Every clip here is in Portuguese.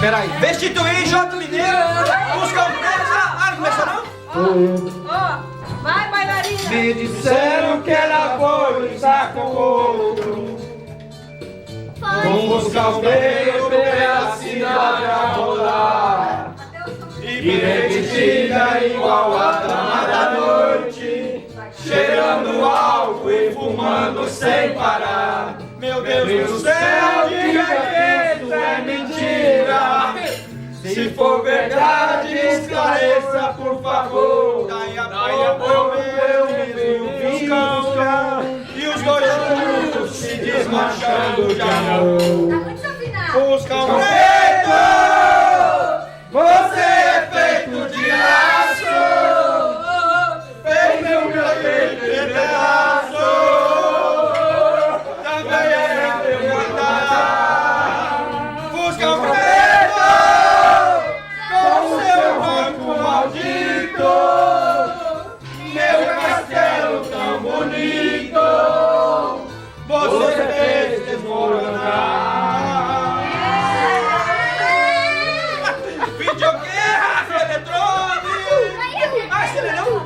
Peraí, Restituir, J Mineiro, busca um preso. Ah, não começou não? Ó, vai, bailarina. Me disseram que ela foi estar com outro. Vamos buscar o preso pela cidade a rolar. E revestida igual a dama da noite, cheirando álcool e fumando sem parar. Meu Deus do céu, diga que isso é mentira. Se for verdade, esclareça, por favor. Daí a pouco eu me vi um cão e os dois juntos se desmanchando de amor. Tá muito desafinado. Busca um preto, você é feito de aço, feito um peito de pedaço, também é meu guardar. Busca um preto, com seu banco maldito, meu castelo tão bonito, você fez desmoronar. Videoguerra, eletrônico! Acelerou!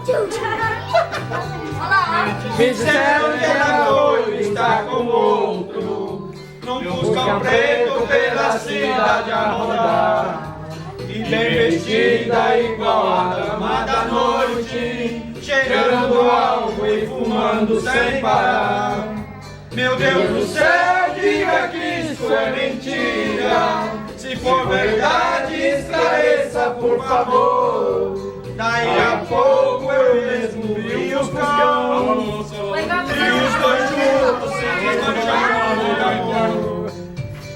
Me disseram que ela foi estar com outro. Não busca um preto pela cidade a rodar. E bem vestida igual a dama da noite, cheirando álcool e fumando sem parar. Meu Deus do céu, diga que isso é mentira. Se for verdade, esclareça, por favor. Daí a pouco eu mesmo vi os cão e os dois juntos se desmanchando de amor.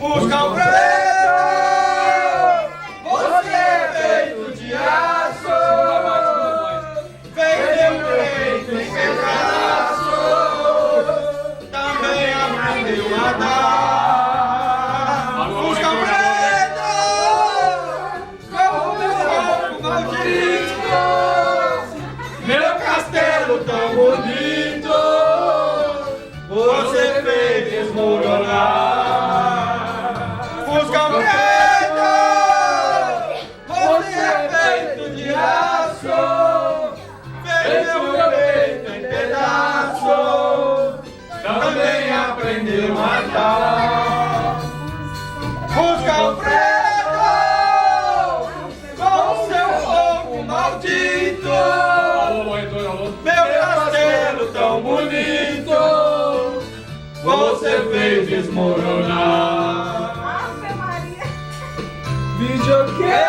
Busca o preto, você é feito de aço, fez meu peito em pedaço, também aprendeu a dar. Busca o preto, com o meu corpo maldito, meu castelo tão bonito, você fez desmoronar. Busca o preto, você é feito de aço, fez meu peito em pedaço, também aprendeu a dar. Busca o preto, com seu fogo maldito, meu castelo tão bonito, você fez desmoronar. Ave Maria. Videoguerra!